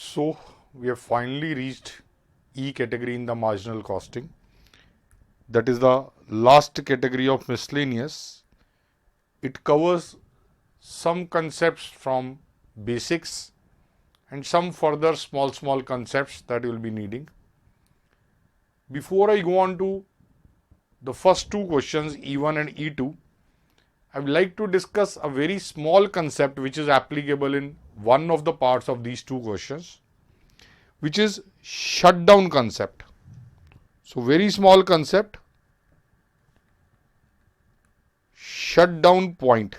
So we have finally reached E category in the marginal costing. That is the last category of miscellaneous. It covers some concepts from basics and some further small concepts that you will be needing. Before I go on to the first two questions, E1 and E2, I would like to discuss a very small concept which is applicable in one of the parts of these two questions, which is shutdown concept. So very small concept, shutdown point.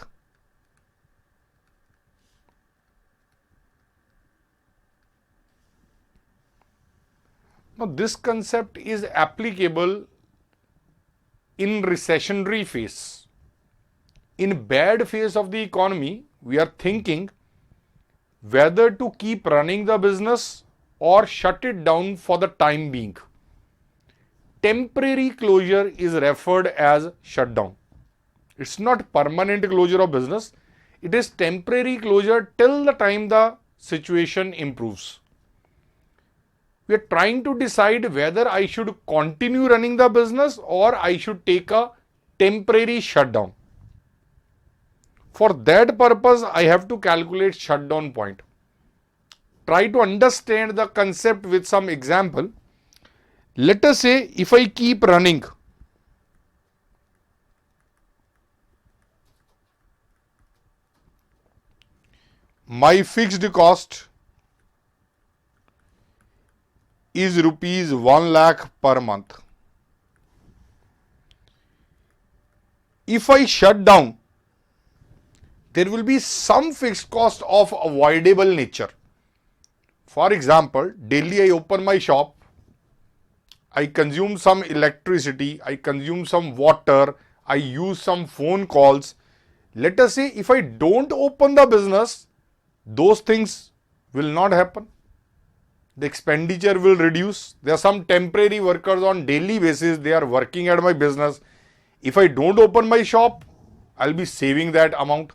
Now this concept is applicable in recessionary phase. In bad phase of the economy, we are thinking whether to keep running the business or shut it down for the time being. Temporary closure is referred as shutdown. It's not permanent closure of business. It is temporary closure till the time the situation improves. We are trying to decide whether I should continue running the business or I should take a temporary shutdown. For that purpose, I have to calculate shutdown point. Try to understand the concept with some example. Let us say if I keep running, my fixed cost is rupees 1 lakh per month. If I shut down, there will be some fixed cost of avoidable nature. For example, daily I open my shop, I consume some electricity, I consume some water, I use some phone calls. Let us say if I don't open the business, those things will not happen. The expenditure will reduce. There are some temporary workers on daily basis, they are working at my business. If I don't open my shop, I'll be saving that amount.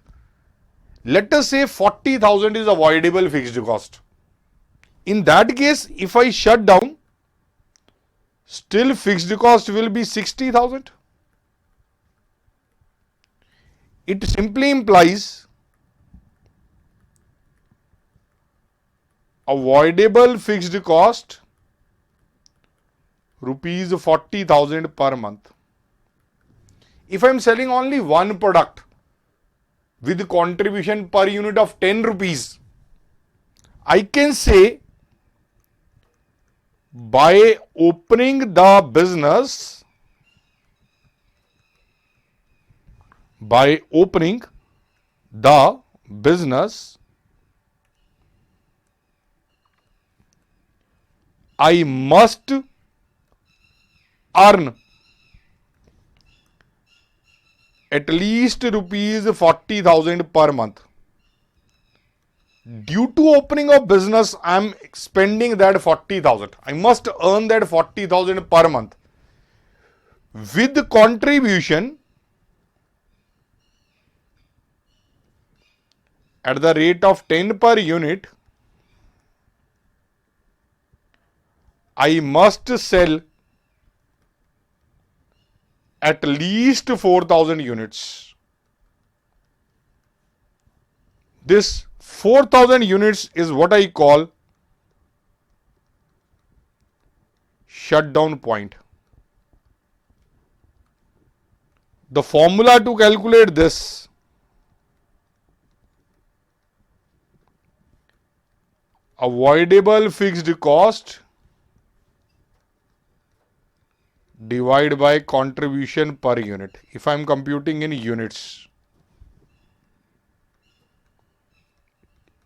Let us say 40,000 is avoidable fixed cost. In that case, if I shut down, still fixed cost will be 60,000. It simply implies avoidable fixed cost rupees 40,000 per month. If I am selling only one product with contribution per unit of 10 rupees, I can say by opening the business, I must earn at least rupees 40,000 per month. Due to opening of business, I am spending that 40,000. I must earn that 40,000 per month. With contribution at the rate of 10 per unit, I must sell at least 4,000 units. This 4,000 units is what I call shutdown point. The formula to calculate this: avoidable fixed cost divided by contribution per unit. If I am computing in units,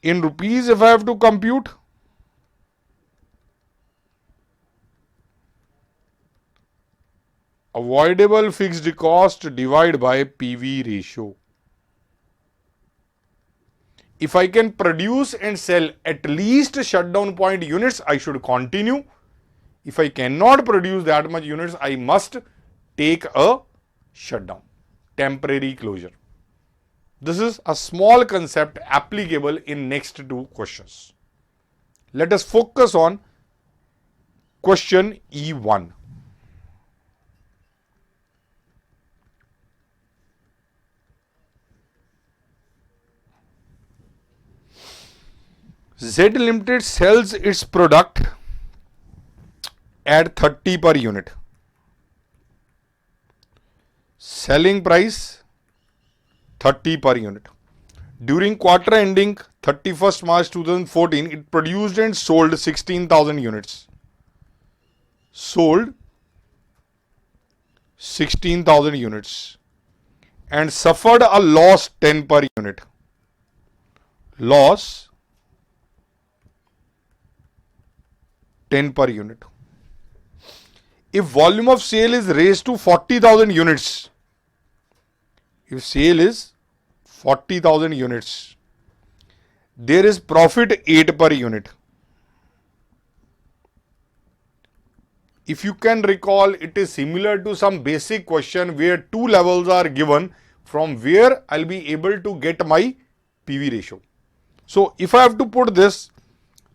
in rupees, if I have to compute, avoidable fixed cost divided by PV ratio. If I can produce and sell at least shutdown point units, I should continue. If I cannot produce that much units, I must take a shutdown, temporary closure. This is a small concept applicable in next two questions. Let us focus on question E1. Z Limited sells its product at 30 per unit. Selling price 30 per unit. During quarter ending 31st March 2014, it produced and sold 16,000 units. Sold 16,000 units and suffered a loss 10 per unit. Loss 10 per unit. If volume of sale is raised to 40,000 units, if sale is 40,000 units, there is profit 8 per unit. If you can recall, it is similar to some basic question where two levels are given from where I'll be able to get my PV ratio. So if I have to put this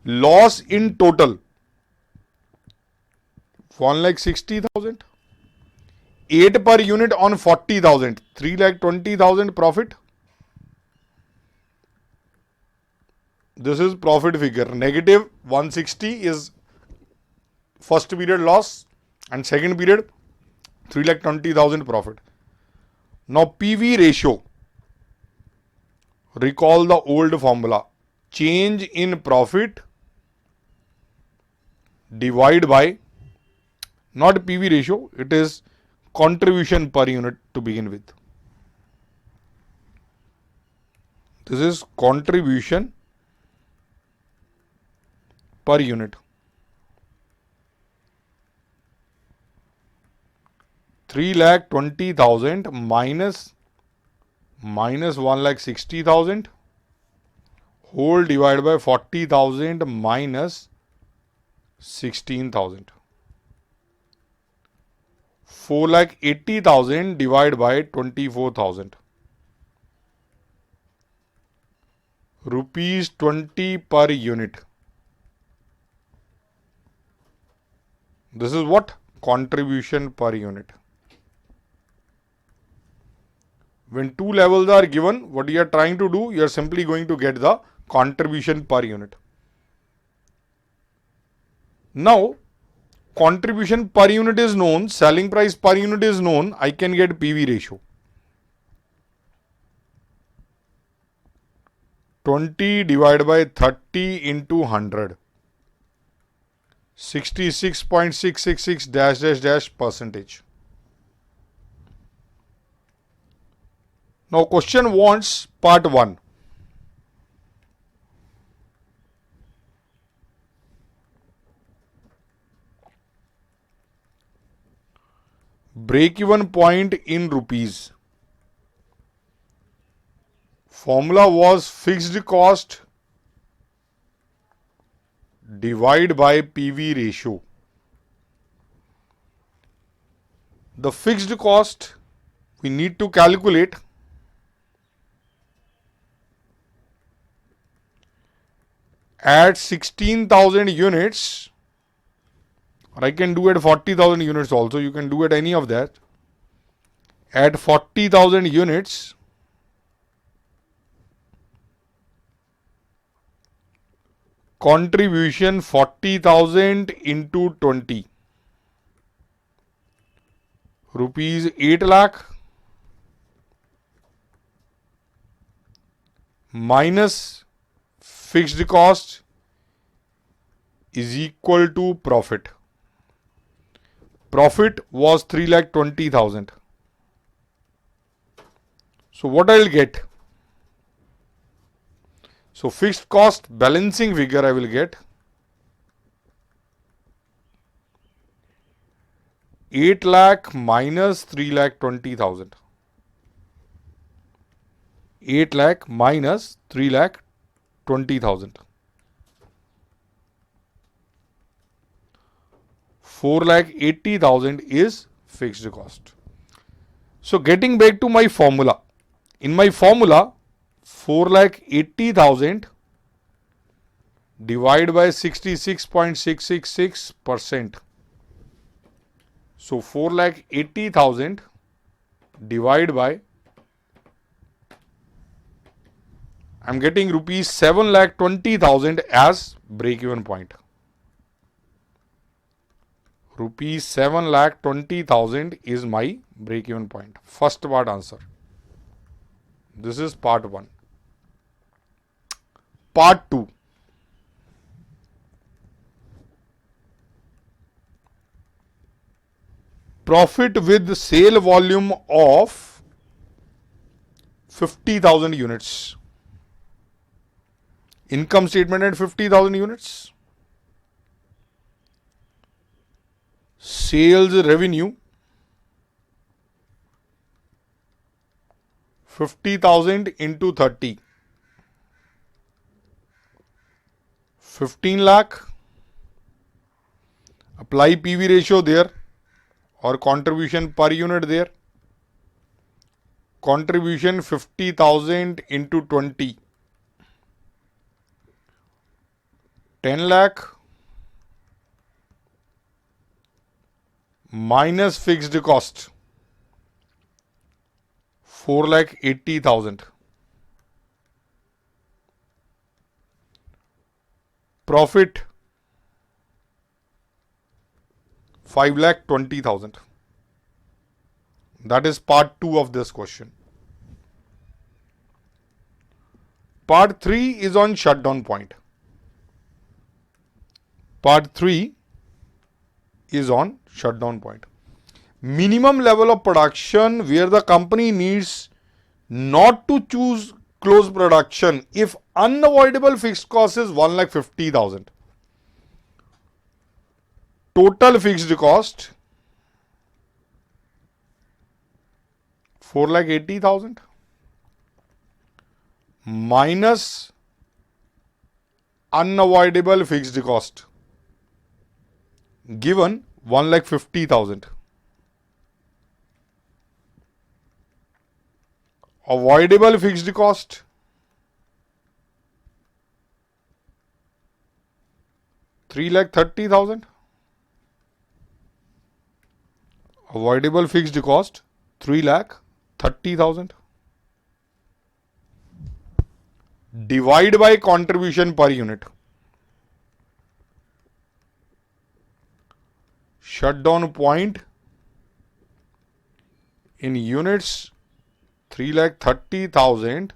loss in total, 1,60,000, 8 per unit on 40,000, 3,20,000 profit. This is profit figure. Negative 160 is first period loss and second period 3,20,000 profit. Now PV ratio. Recall the old formula. Change in profit divide by, not PV ratio, it is contribution per unit to begin with. This is contribution per unit. 3,20,000 minus 1,60,000 whole divided by 40,000 minus 16,000. 4,80,000 divided by 24,000. Rupees 20 per unit. This is what? Contribution per unit. When two levels are given, what you are trying to do, you are simply going to get the contribution per unit. Now, contribution per unit is known, selling price per unit is known, I can get PV ratio. 20 divided by 30 into 100. 66.666 dash dash dash percentage. Now question wants part 1. Break-even point in rupees. Formula was fixed cost divide by PV ratio. The fixed cost we need to calculate at 16,000 units, or I can do at 40,000 units also, you can do at any of that. At 40,000 units, contribution 40,000 into 20. Rupees 8 lakh minus fixed cost is equal to profit. Profit was 3,20,000. So what I will get? So fixed cost balancing figure I will get 8 lakh minus 3,20,000. 8 lakh minus 3,20,000. 4,80,000 is fixed cost. So getting back to my formula. In my formula, 4,80,000 divide by 66.666%. So 4,80,000 divide by, I'm getting rupees 7,20,000 as break-even point. Rupees 7,20,000 is my break-even point. First part answer. This is part 1. Part 2. Profit with sale volume of 50,000 units. Income statement at 50,000 units. Sales revenue 50,000 into 30. 15 lakh. Apply PV ratio there or contribution per unit there. Contribution 50,000 into 20. 10 lakh minus fixed cost 4,80,000. Profit 5,20,000. That is part 2 of this question. Part 3 is on shutdown point. Part 3 is on shutdown point. Minimum level of production where the company needs not to choose close production if unavoidable fixed cost is 1,50,000. Total fixed cost 4,80,000 minus unavoidable fixed cost given 1,50,000. Avoidable fixed cost 3,30,000. Avoidable fixed cost 3,30,000. Divide by contribution per unit. Shutdown point in units 3,30,000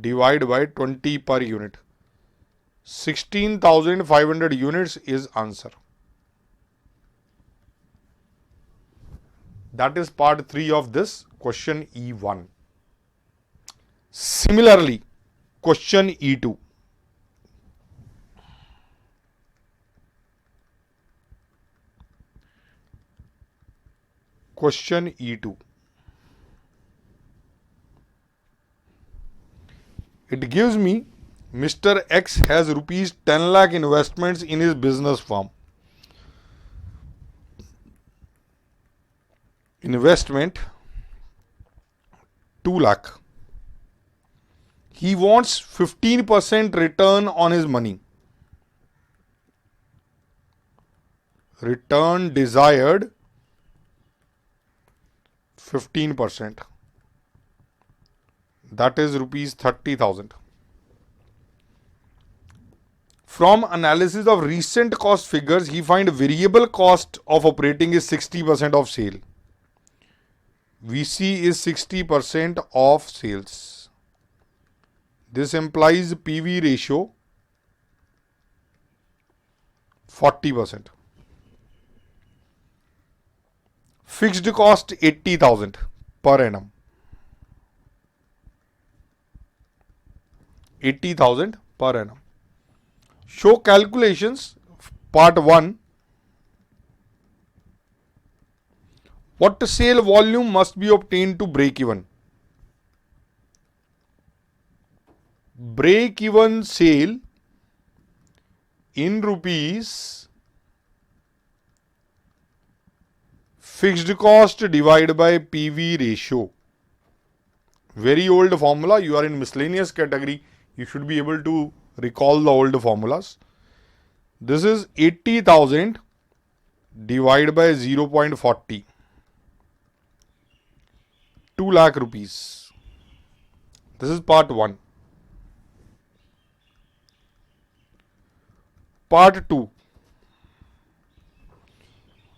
divided by 20 per unit. 16,500 units is answer. That is part 3 of this question E1. Similarly, question E2. Question E2. It gives me Mr. X has rupees 10 lakh investments in his business firm. Investment 2 lakh. He wants 15% return on his money. Return desired 15%. That is rupees 30,000. From analysis of recent cost figures, he find variable cost of operating is 60% of sale. VC is 60% of sales. This implies PV ratio 40%. Fixed cost 80,000 per annum. 80,000 per annum. Show calculations. Part 1. What sale volume must be obtained to break even? Break even sale in rupees, fixed cost divided by PV ratio. Very old formula. You are in miscellaneous category. You should be able to recall the old formulas. This is 80,000 divided by 0.40. 2 lakh rupees. This is part 1. Part 2.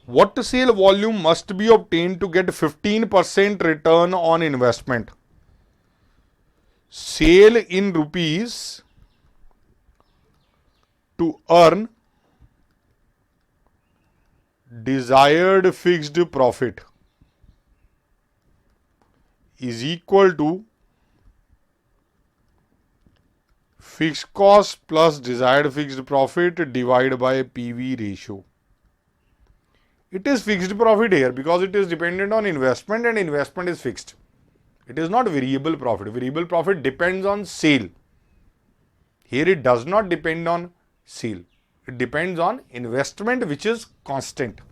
What sale volume must be obtained to get 15% return on investment? Sale in rupees to earn desired fixed profit is equal to fixed cost plus desired fixed profit divided by PV ratio. It is fixed profit here because it is dependent on investment and investment is fixed. It is not variable profit. Variable profit depends on sale. Here it does not depend on sale. It depends on investment which is constant.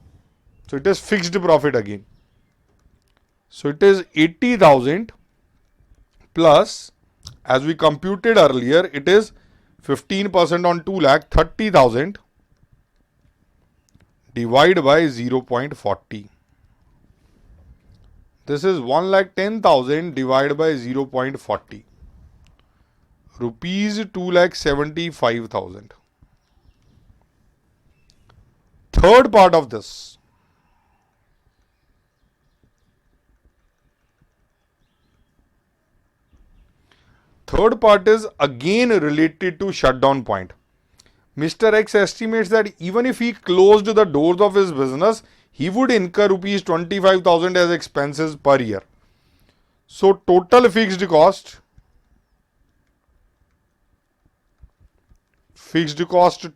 So it is fixed profit again. So it is 80,000 plus, as we computed earlier, it is 15% on 2 lakh, 30,000 divided by 0.40. This is 1,10,000 divided by 0.40. Rupees 2,75,000. Third part of this. Third part is again related to shutdown point. Mr. X estimates that even if he closed the doors of his business, he would incur rupees 25,000 as expenses per year. So total fixed cost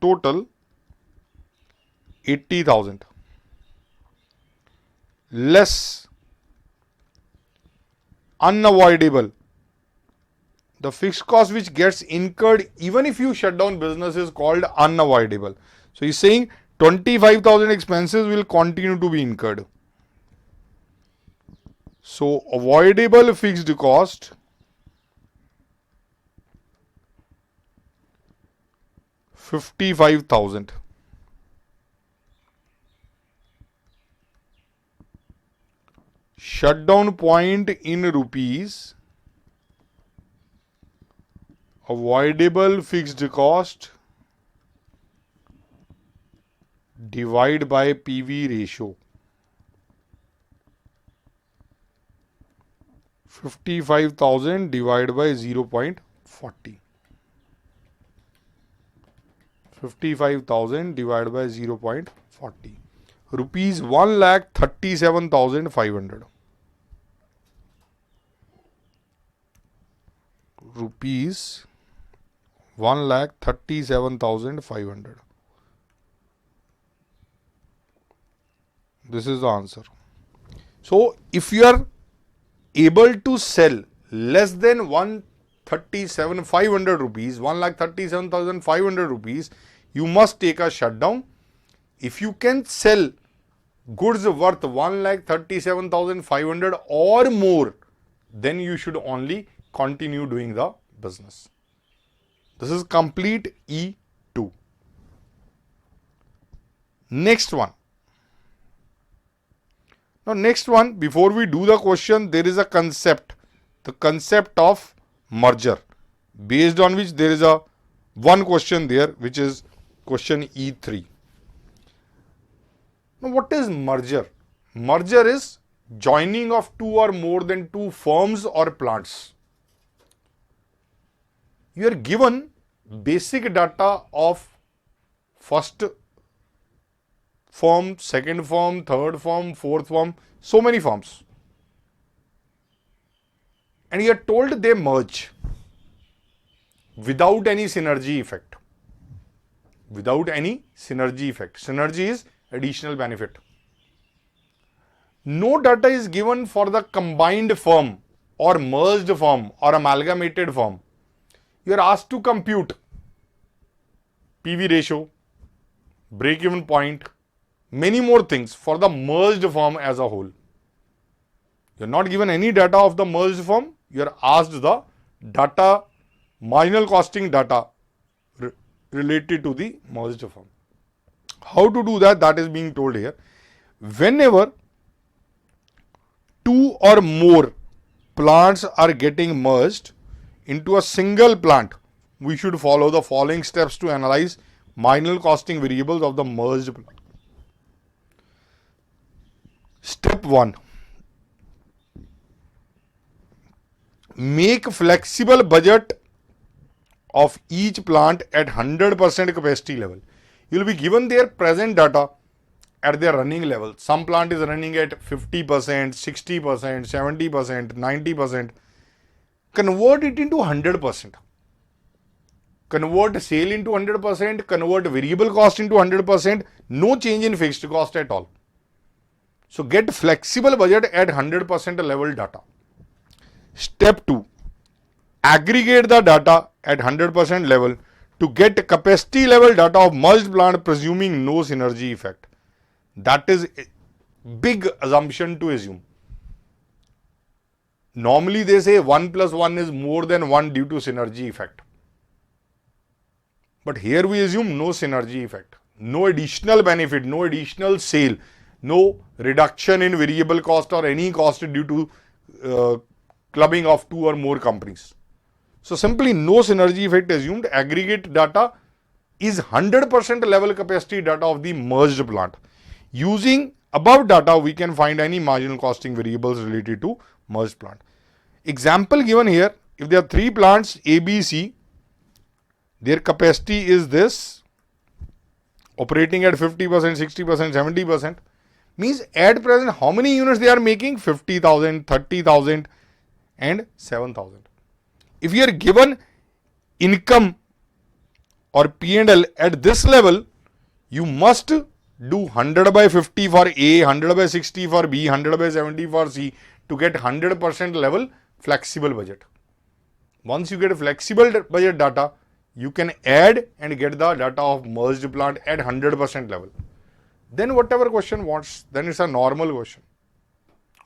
total 80,000 less unavoidable. The fixed cost which gets incurred even if you shut down business is called unavoidable. So he's saying 25,000 expenses will continue to be incurred. So avoidable fixed cost $55,000. Shutdown point in rupees. Avoidable fixed cost divide by PV ratio. 55,000 divided by 0.40. 55,000 divided by 0.40. Rupees 1,37,500. Rupees 1,37,500. This is the answer. So if you are able to sell less than 1,37,500 rupees, 1,37,500 rupees, you must take a shutdown. If you can sell goods worth 1,37,500 or more, then you should only continue doing the business. This is complete E2. Next one. Now next one, before we do the question, there is a concept, the concept of merger, based on which there is a one question there, which is question E3. Now what is merger? Merger is joining of two or more than two firms or plants. You are given basic data of first firm, second firm, third firm, fourth firm, so many firms. And you are told they merge without any synergy effect. Without any synergy effect. Synergy is additional benefit. No data is given for the combined firm or merged firm or amalgamated firm. You are asked to compute PV ratio, break-even point, many more things for the merged firm as a whole. You are not given any data of the merged firm. You are asked the data, marginal costing data related to the merged firm. How to do that? That is being told here. Whenever two or more plants are getting merged into a single plant, we should follow the following steps to analyze marginal costing variables of the merged plant. Step 1. Make flexible budget of each plant at 100% capacity level. You will be given their present data at their running level. Some plant is running at 50%, 60%, 70%, 90%. Convert it into 100%. Convert sale into 100%, convert variable cost into 100%, no change in fixed cost at all. So get flexible budget at 100% level data. Step 2. Aggregate the data at 100% level to get capacity level data of merged plant, presuming no synergy effect. That is a big assumption to assume. Normally they say 1 plus 1 is more than 1 due to synergy effect. But here we assume no synergy effect, no additional benefit, no additional sale, no reduction in variable cost or any cost due to clubbing of two or more companies. So simply no synergy effect assumed. Aggregate data is 100% level capacity data of the merged plant. Using above data, we can find any marginal costing variables related to merged plant. Example given here, if there are 3 plants A, B, C, their capacity is this, operating at 50%, 60%, 70%, means at present how many units they are making? 50,000, 30,000 and 7,000. If you are given income or P&L at this level, you must do 100 by 50 for A, 100 by 60 for B, 100 by 70 for C to get 100% level flexible budget. Once you get flexible budget data, you can add and get the data of merged plant at 100% level. Then whatever question wants, then it's a normal question.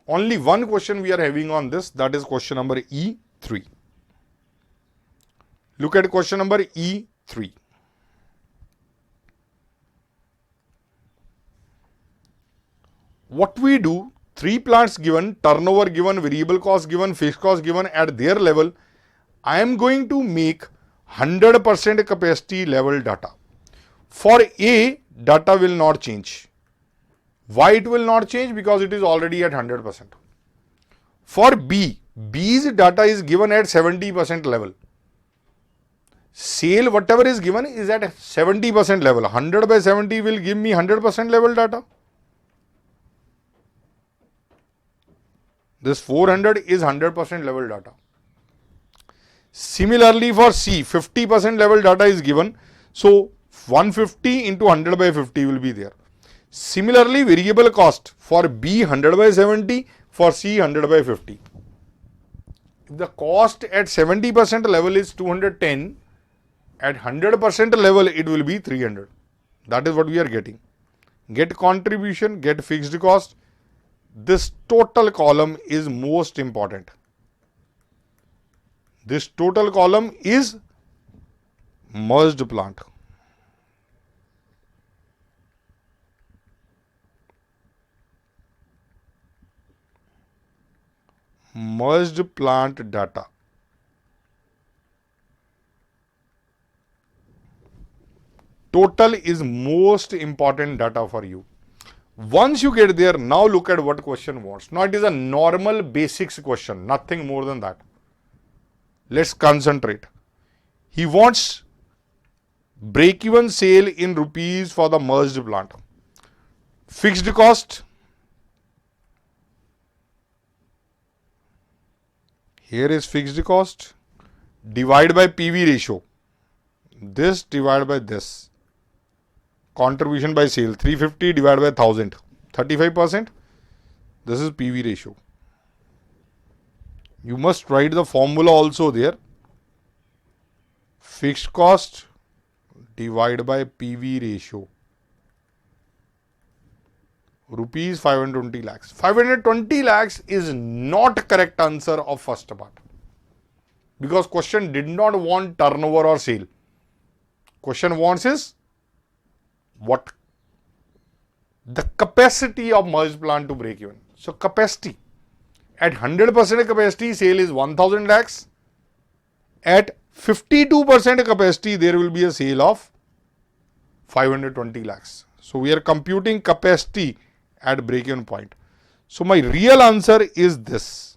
Only one question we are having on this, that is question number E3. Look at question number E3. What we do, 3 plants given, turnover given, variable cost given, fixed cost given at their level, I am going to make 100% capacity level data. For A, data will not change. Why it will not change? Because it is already at 100%. For B, B's data is given at 70% level. Sale, whatever is given, is at 70% level. 100 by 70 will give me 100% level data. This 400 is 100% level data. Similarly for C, 50% level data is given. So 150 into 100 by 50 will be there. Similarly, variable cost for B 100 by 70, for C 100 by 50. If the cost at 70% level is 210, at 100% level it will be 300. That is what we are getting. Get contribution, get fixed cost. This total column is most important. This total column is merged plant. Merged plant data. Total is most important data for you. Once you get there, now look at what question wants. Now it is a normal basics question, nothing more than that. Let's concentrate. He wants break-even sale in rupees for the merged plant. Fixed cost. Here is fixed cost. Divide by PV ratio. This divided by this. Contribution by sale. 350 divided by 1000. 35%. This is PV ratio. You must write the formula also there. Fixed cost divided by PV ratio. Rupees 520 lakhs. 520 lakhs is not correct answer of first part. Because question did not want turnover or sale. Question wants is what the capacity of merged plant to break even. So capacity, at 100% capacity, sale is 1000 lakhs. At 52% capacity, there will be a sale of 520 lakhs. So we are computing capacity at break-even point. So my real answer is this.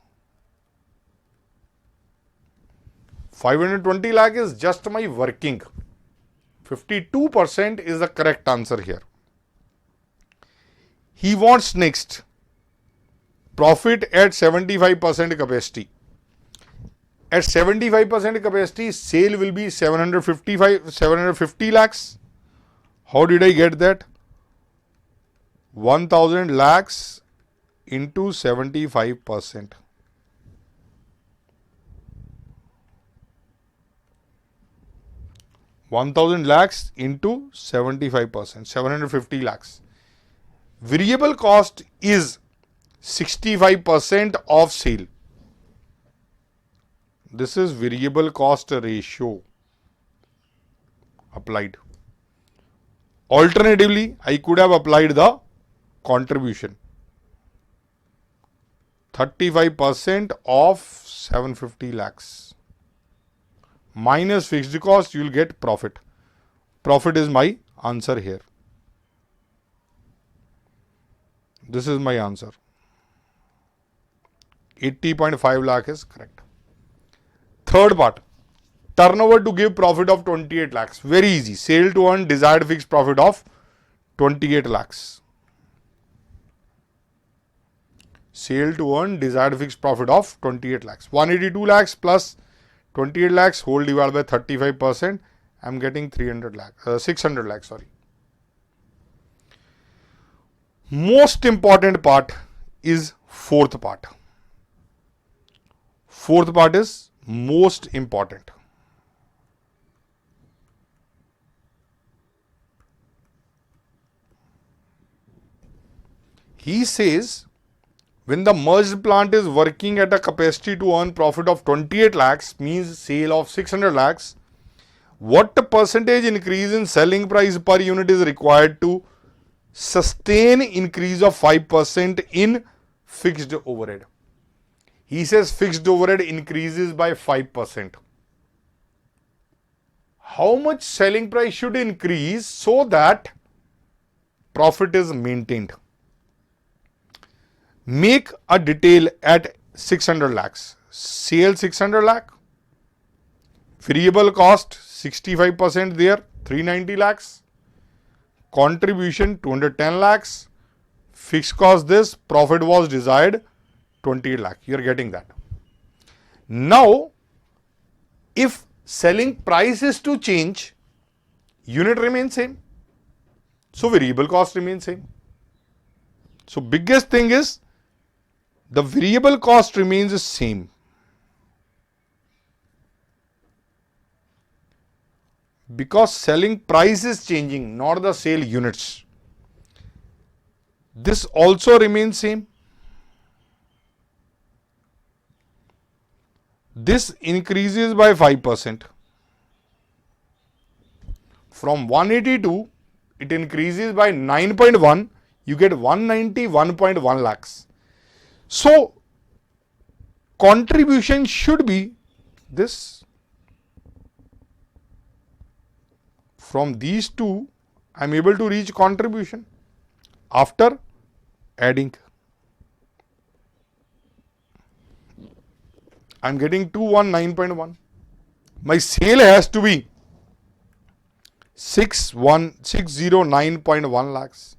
520 lakh is just my working. 52% is the correct answer here. He wants next profit at 75% capacity. At 75% capacity, sale will be 750 lakhs. How did I get that? 1000 lakhs into 75%. $1,000 lakhs into 75%, 750 lakhs. Variable cost is 65% of sale. This is variable cost ratio applied. Alternatively, I could have applied the contribution. 35% of 750 lakhs minus fixed cost, you will get profit. Profit is my answer here. This is my answer. 80.5 lakh is correct. Third part, turnover to give profit of 28 lakhs. Very easy. Sale to earn desired fixed profit of 28 lakhs. Sale to earn desired fixed profit of 28 lakhs. 182 lakhs plus 28 lakhs whole divided by 35%. I am getting 600 lakhs. Sorry. Most important part is fourth part. Fourth part is most important. He says when the merged plant is working at a capacity to earn profit of 28 lakhs, means sale of 600 lakhs, what percentage increase in selling price per unit is required to sustain increase of 5% in fixed overhead? He says fixed overhead increases by 5%. How much selling price should increase so that profit is maintained? Make a detail at 600 lakhs. Sale 600 lakh. Variable cost 65% there, 390 lakhs. Contribution 210 lakhs. Fixed cost this, profit was desired 28 lakh. You are getting that. Now, if selling price is to change, unit remains same. So variable cost remains same. So biggest thing is the variable cost remains the same. Because selling price is changing, not the sale units. This also remains same. This increases by 5%. From 182, it increases by 9.1, you get 191.1 lakhs. So, contribution should be this. From these two, I am able to reach contribution after adding. I am getting 219.1. My sale has to be 609.1 lakhs.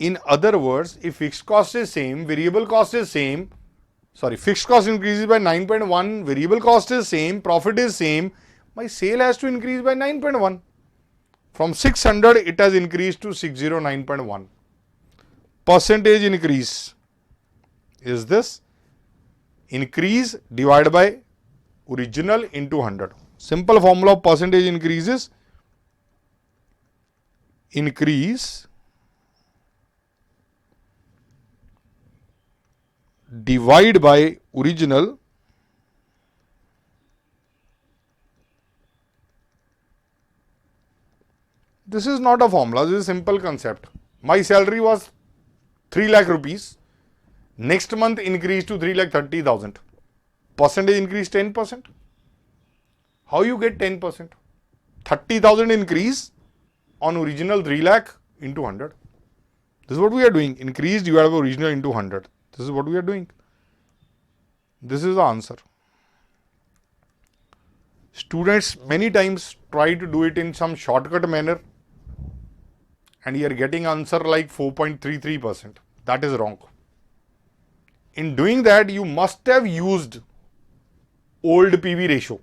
In other words, if fixed cost is same, variable cost is same, fixed cost increases by 9.1, variable cost is same, profit is same, my sale has to increase by 9.1. From 600, it has increased to 609.1. Percentage increase is this. Increase divided by original into 100. Simple formula of percentage increase is increase divide by original this is not a formula, this is a simple concept. My salary was 3 lakh rupees. Next month increased to 3,30,000. Percentage increase 10%. How you get 10%? 30,000 increase on original 3 lakh into 100. This is what we are doing. Increase divided by original into 100. This is what we are doing. This is the answer. Students many times try to do it in some shortcut manner and you are getting answer like 4.33%. That is wrong. In doing that, you must have used old PV ratio,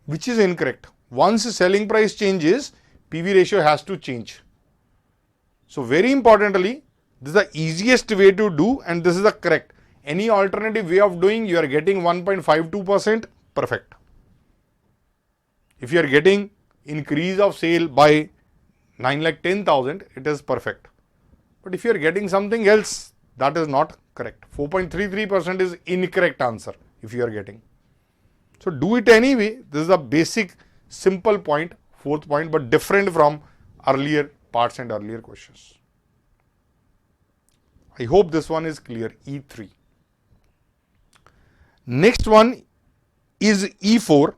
which is incorrect. Once selling price changes, PV ratio has to change. So very importantly, this is the easiest way to do and this is the correct. Any alternative way of doing, you are getting 1.52%, perfect. If you are getting increase of sale by 9,10,000, it is perfect. But if you are getting something else, that is not correct. 4.33% is incorrect answer if you are getting. So do it anyway. This is a basic simple point, fourth point, but different from earlier parts and earlier questions. I hope this one is clear. E3. Next one is E4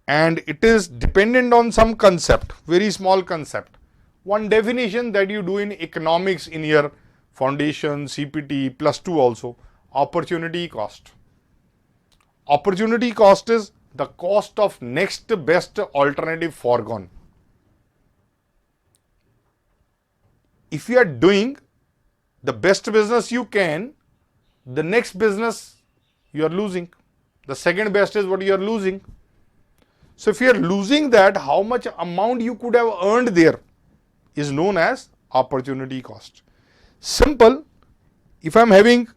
and it is dependent on some concept, very small concept. One definition that you do in economics in your foundation, CPT, plus 2 also, opportunity cost. Opportunity cost is the cost of next best alternative foregone. If you are doing the best business you can, the next business you are losing. The second best is what you are losing. So if you are losing that, how much amount you could have earned there is known as opportunity cost. Simple, if I am having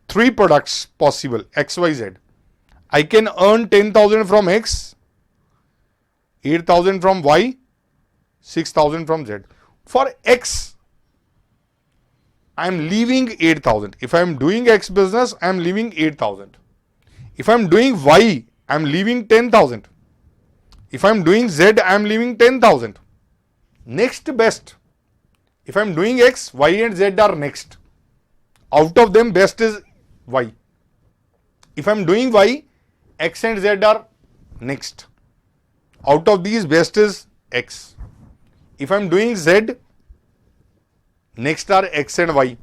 3 products possible, X, Y, Z, I can earn 10,000 from X, 8,000 from Y, 6,000 from Z. For X, I am leaving 8,000. If I am doing X business, I am leaving 8,000. If I am doing Y, I am leaving 10,000. If I am doing Z, I am leaving 10,000. Next best. If I am doing X, Y and Z are next. Out of them, best is Y. If I am doing Y, X and Z are next. Out of these, best is X. If I am doing Z, next are X and Y.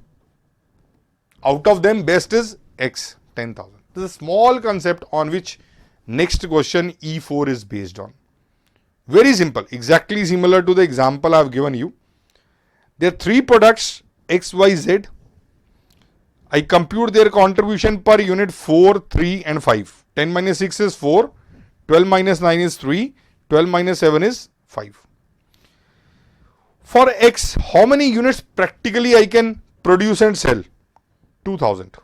Out of them, best is X, 10,000. This is a small concept on which next question E4 is based on. Very simple, exactly similar to the example I have given you. There are 3 products X, Y, Z. I compute their contribution per unit 4, 3 and 5. 10 minus 6 is 4, 12 minus 9 is 3, 12 minus 7 is 5. For X, how many units practically I can produce and sell? 2,000.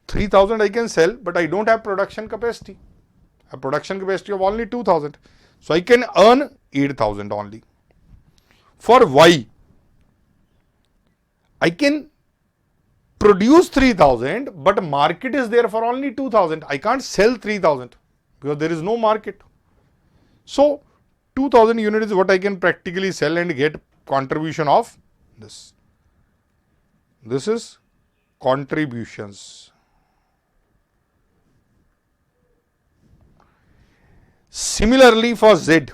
3,000 I can sell, but I don't have production capacity. A production capacity of only 2,000. So I can earn 8,000 only. For Y, I can produce 3,000, but market is there for only 2,000. I can't sell 3,000 because there is no market. So 2,000 units is what I can practically sell and get contribution of this. This is contributions. Similarly for Z,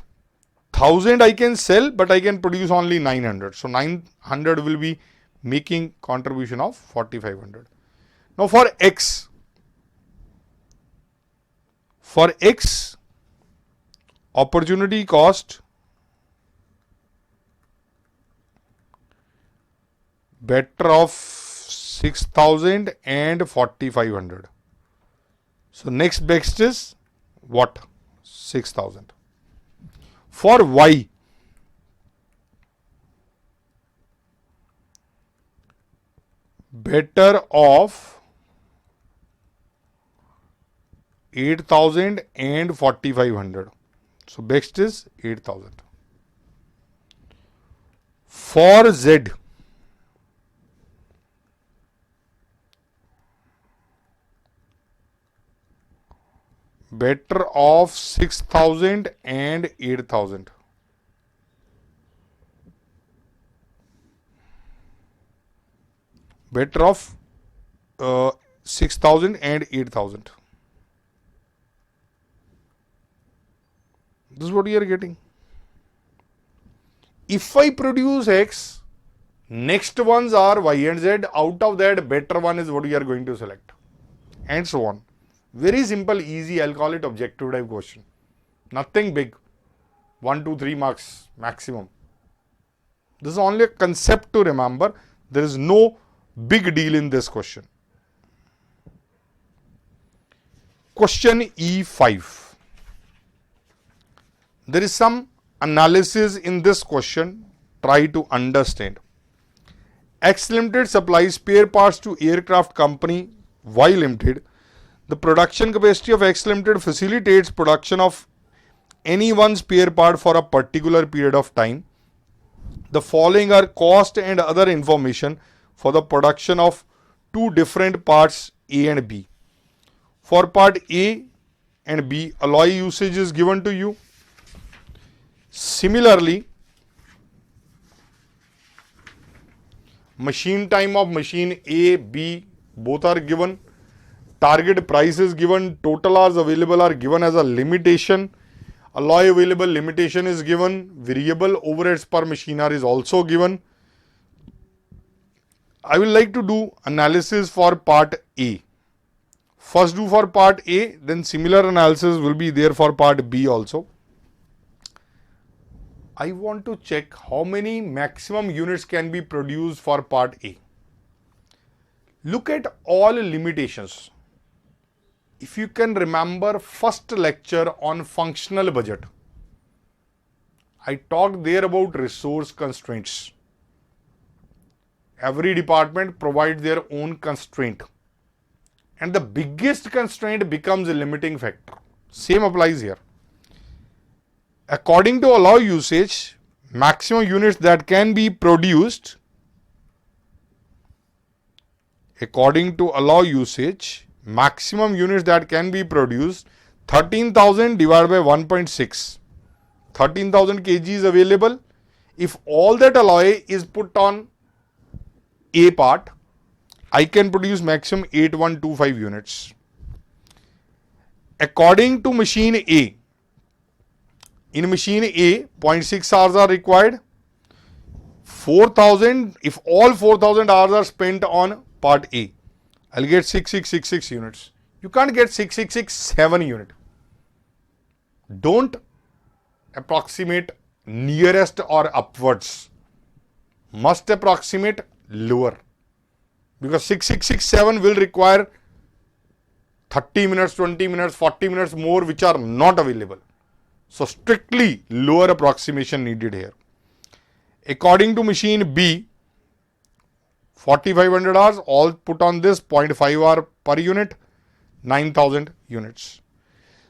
1,000 I can sell, but I can produce only 900. So 900 will be making contribution of 4,500. Now for X, opportunity cost better of 6,000 and 4,500. So next best is what? 6,000. For Y, better of 8,000 and 4,500. So best is 8,000. For Z, better of 6,000 and 8,000. better of 6,000 and 8,000. This is what you are getting. If I produce X, next ones are Y and Z. Out of that, better one is what you are going to select. And so on. Very simple, easy. I'll call it objective type question. Nothing big. 1, 2, 3 marks maximum. This is only a concept to remember. There is no big deal in this question. Question E5. There is some analysis in this question. Try to understand. X Limited supplies spare parts to aircraft company Y Limited. The production capacity of X Limited facilitates production of any one spare part for a particular period of time. The following are cost and other information for the production of two different parts A and B. For part A and B, alloy usage is given to you. Similarly, machine time of machine A, B, both are given. Target price is given. Total hours available are given as a limitation. Alloy available limitation is given. Variable overheads per machine hour is also given. I will like to do analysis for part A. First do for part A, then similar analysis will be there for part B also. I want to check how many maximum units can be produced for part A. Look at all limitations. If you can remember first lecture on functional budget, I talked there about resource constraints. Every department provides their own constraint. And the biggest constraint becomes a limiting factor. Same applies here. According to alloy usage, maximum units that can be produced, according to alloy usage, maximum units that can be produced, 13,000 divided by 1.6. 13,000 kg is available. If all that alloy is put on A part, I can produce maximum 8125 units. According to machine A, in machine A, 0.6 hours are required. 4,000, if all 4,000 hours are spent on part A, I'll get 6666 units. You can't get 6667 unit. Don't approximate nearest or upwards. Must approximate lower. Because 6667 will require 30 minutes, 20 minutes, 40 minutes more which are not available. So strictly lower approximation needed here. According to machine B, 4,500 hours, all put on this, 0.5 hour per unit, 9,000 units.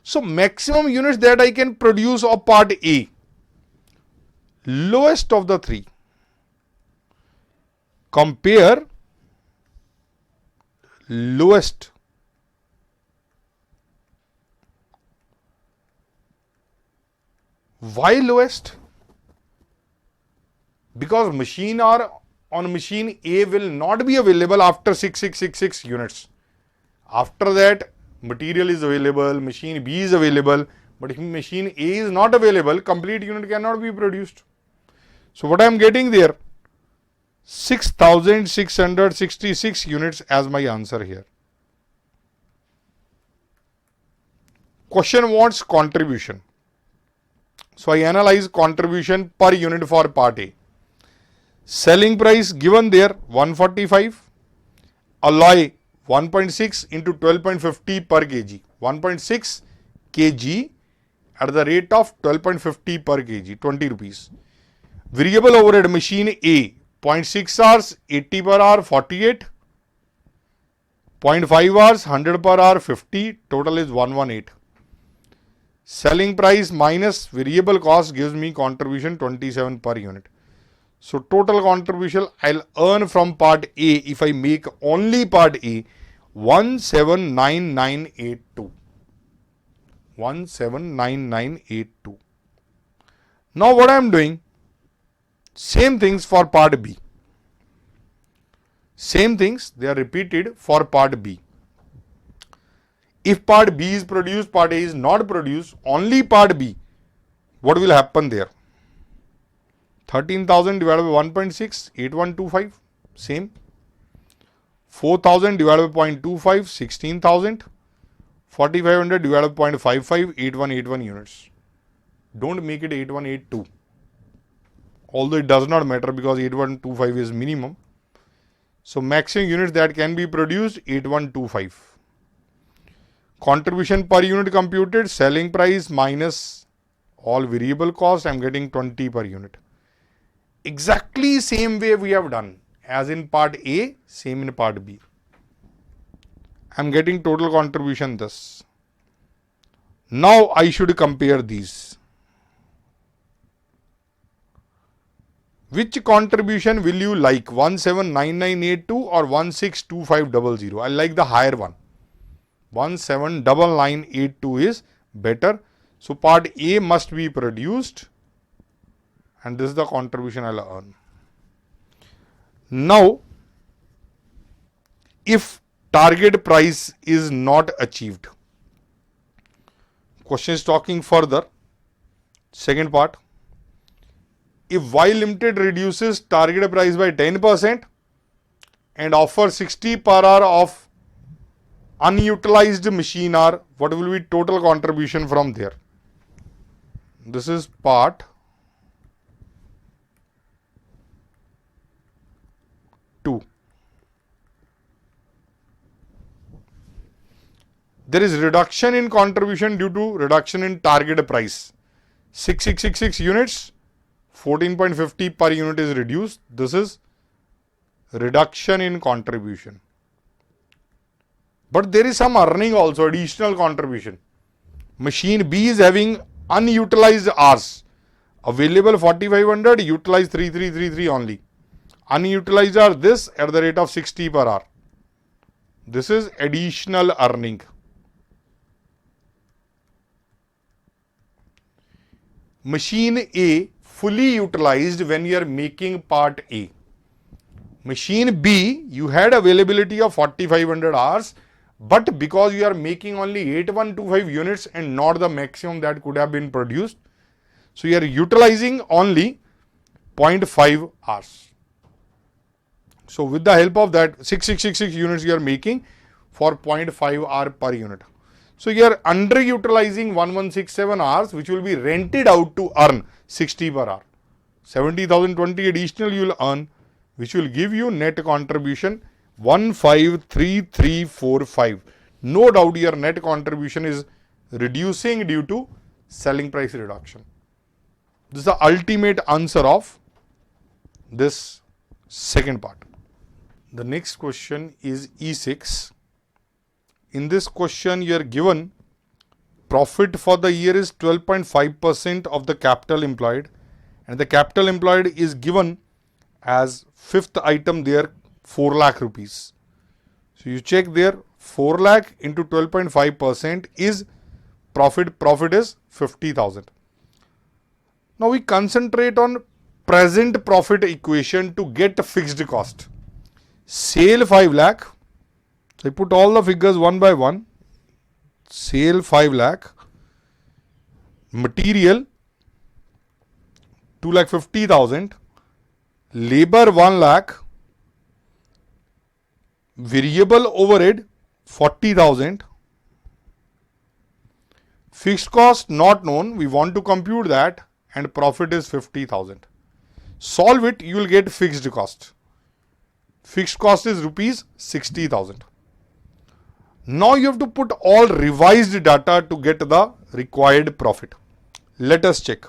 So maximum units that I can produce of part A, lowest of the three. Compare lowest. Why lowest? Because machine R on machine A will not be available after 6666 units. After that, material is available, machine B is available, but if machine A is not available, complete unit cannot be produced. So what I am getting there? 6,666 units as my answer here. Question wants contribution. So I analyze contribution per unit for part A. Selling price given there 145. Alloy 1.6 into 12.50 per kg. 1.6 kg at the rate of 12.50 per kg, 20 rupees. Variable overhead machine A, 0.6 hours, 80 per hour, 48. 0.5 hours, 100 per hour, 50. Total is 118. Selling price minus variable cost gives me contribution 27 per unit. So total contribution I'll earn from part A if I make only part A 179982. 179982. Now what I am doing? Same things for part B. Same things, they are repeated for part B. If part B is produced, part A is not produced, only part B, what will happen there? 13,000 divided by 1.6, 8125, same. 4,000 divided by 0.25, 16,000. 4,500 divided by 0.55, 8181 units. Don't make it 8182. Although it does not matter because 8125 is minimum. So maximum units that can be produced, 8125. Contribution per unit computed, selling price minus all variable cost, I am getting 20 per unit. Exactly same way we have done as in part A, same in part B. I am getting total contribution thus. Now I should compare these. Which contribution will you like, 179982 or 162500? I like the higher one. 179982 is better. So part A must be produced and this is the contribution I will earn. Now, if target price is not achieved, question is talking further. Second part, if Y Limited reduces target price by 10% and offers 60 per hour of unutilized machine hour, what will be total contribution from there? This is part 2. There is reduction in contribution due to reduction in target price. 6666 units, 14.50 per unit is reduced. This is reduction in contribution. But there is some earning also, additional contribution. Machine B is having unutilized hours. Available 4500, utilized 3333 only. Unutilized are this at the rate of 60 per hour. This is additional earning. Machine A fully utilized when you are making part A. Machine B, you had availability of 4500 hours, but because you are making only 8125 units and not the maximum that could have been produced, so you are utilizing only 0.5 hours. So with the help of that 6666 units you are making for 0.5 hour per unit. So you are underutilizing 1167 hours which will be rented out to earn 60 per hour. 70,020 additional you will earn, which will give you net contribution 153345. No doubt your net contribution is reducing due to selling price reduction. This is the ultimate answer of this second part. The next question is E6. In this question you are given profit for the year is 12.5% of the capital employed and the capital employed is given as fifth item there 4 lakh rupees. So you check there 4 lakh into 12.5% is profit. Profit is 50,000. Now we concentrate on present profit equation to get a fixed cost. Sale 5 lakh. So I put all the figures one by one. Sale 5 lakh. Material 2,50,000. Labor 1 lakh. Variable overhead 40,000. Fixed cost not known. We want to compute that and profit is 50,000. Solve it, you will get fixed cost. Fixed cost is rupees 60,000. Now you have to put all revised data to get the required profit. Let us check.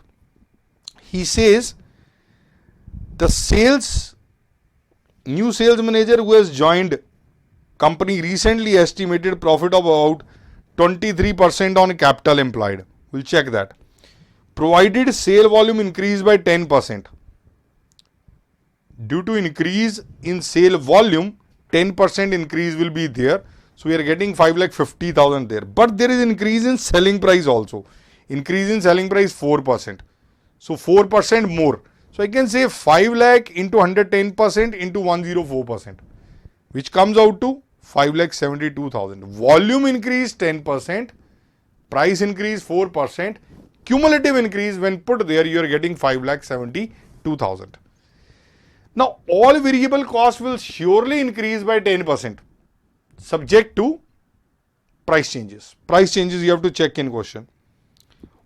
He says the new sales manager who has joined company recently estimated profit of about 23% on capital employed. We'll check that. Provided sale volume increase by 10%. Due to increase in sale volume, 10% increase will be there. So we are getting 5,50,000 there. But there is increase in selling price also. Increase in selling price 4%. So 4% more. So I can say 5 lakh into 110% into 104%. which comes out to 5,72,000. Volume increase 10%, price increase 4%, cumulative increase when put there you are getting 5,72,000. Now all variable costs will surely increase by 10% subject to price changes. Price changes you have to check in question.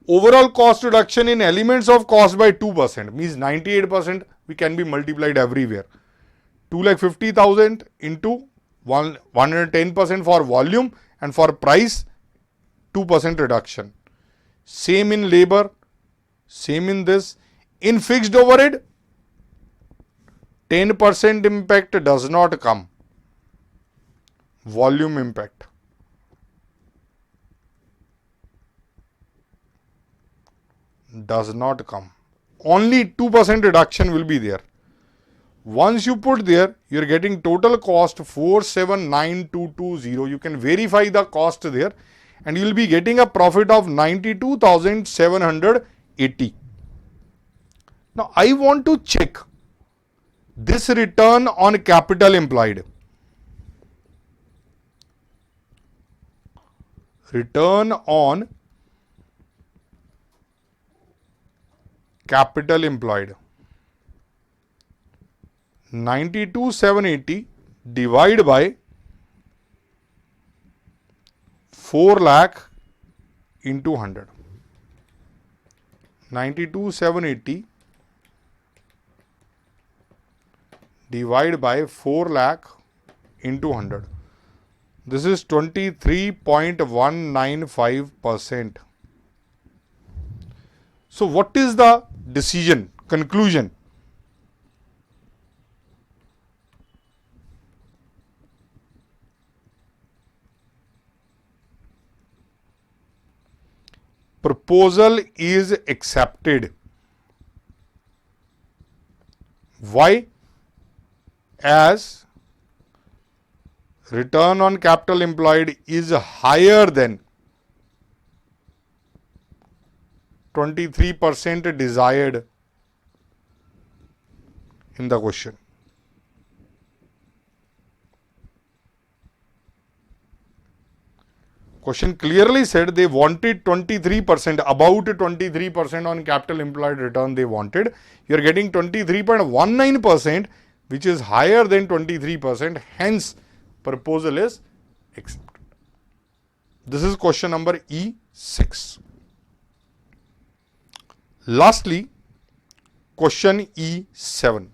Overall cost reduction in elements of cost by 2% means 98% we can be multiplied everywhere. 2,50,000 into 110% for volume and for price 2% reduction. Same in labor, same in this. In fixed overhead 10% impact does not come. Volume impact. Does not come. Only 2% reduction will be there. Once you put there, you are getting total cost 479,220. You can verify the cost there and you will be getting a profit of 92,780. Now I want to check this return on capital employed. Return on capital employed. 92,780 divide by 4 lakh into 100. 92,780 divide by 4 lakh into 100. This is 23.195%. So what is the decision, conclusion? Proposal is accepted. Why? As return on capital employed is higher than 23% desired in the question. Question clearly said they wanted 23%, about 23% on capital employed return they wanted. You are getting 23.19%, which is higher than 23%. Hence, proposal is accepted. This is question number E6. Lastly, question E7.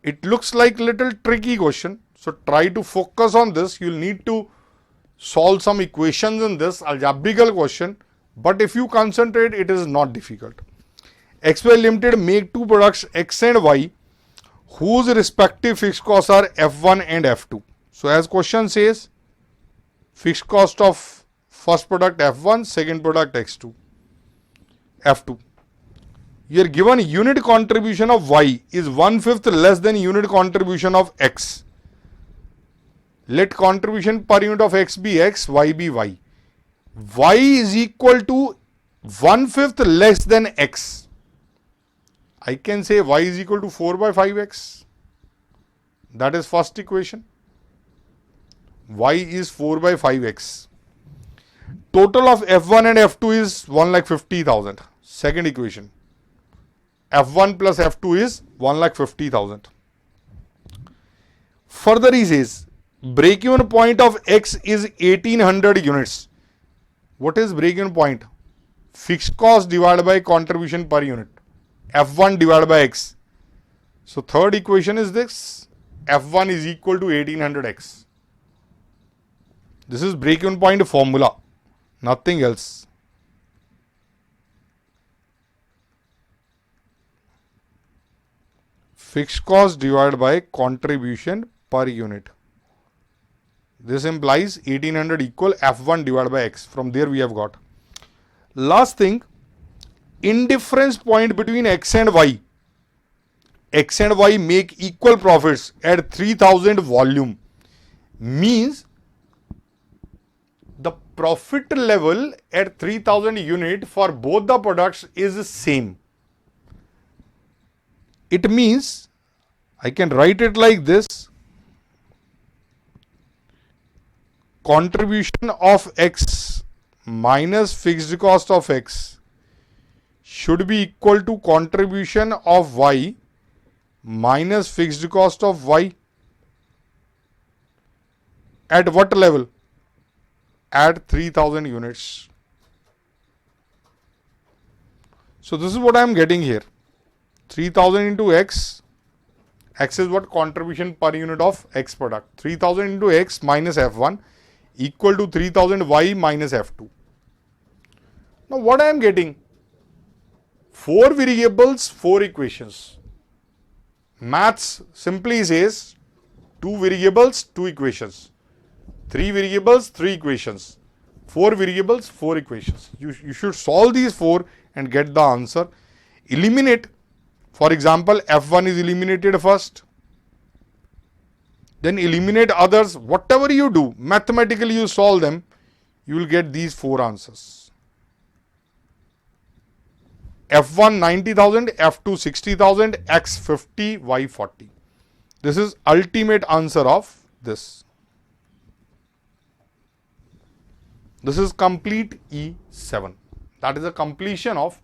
It looks like little tricky question. So try to focus on this. You will need to solve some equations in this algebraical question. But if you concentrate, it is not difficult. XY Limited make two products X and Y whose respective fixed costs are F1 and F2. So as question says, fixed cost of first product F1, second product X2, F2. Here given unit contribution of Y is 1/5 less than unit contribution of X. Let contribution per unit of X be X, Y be Y. Y is equal to 1/5 less than X. I can say Y is equal to 4 by 5X. That is first equation. Y is 4 by 5X. Total of F1 and F2 is 1,50,000. Second equation. F1 plus F2 is 1,50,000. Further he says, break-even point of X is 1800 units. What is break-even point? Fixed cost divided by contribution per unit. F1 divided by X. So third equation is this. F1 is equal to 1800X. This is break-even point formula. Nothing else. Fixed cost divided by contribution per unit. This implies 1800 equal F1 divided by X. From there we have got. Last thing, indifference point between X and Y. X and Y make equal profits at 3000 volume. Means the profit level at 3000 unit for both the products is same. It means I can write it like this. contribution of x minus fixed cost of x should be equal to contribution of y minus fixed cost of y. At what level? At 3000 units. So this is what I am getting here. 3000 into x. X is what? Contribution per unit of x product. 3000 into x minus F1 equal to 3000 y minus F2. Now what I am getting? 4 variables, 4 equations. Maths simply says 2 variables, 2 equations. 3 variables, 3 equations. 4 variables, 4 equations. You should solve these 4 and get the answer. Eliminate. For example, F1 is eliminated first. Then eliminate others. Whatever you do, mathematically you solve them, you will get these 4 answers. F1 90,000, F2 60,000, X 50, Y 40. This is ultimate answer of this. This is complete E7. That is a completion of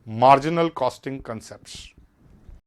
marginal costing concepts.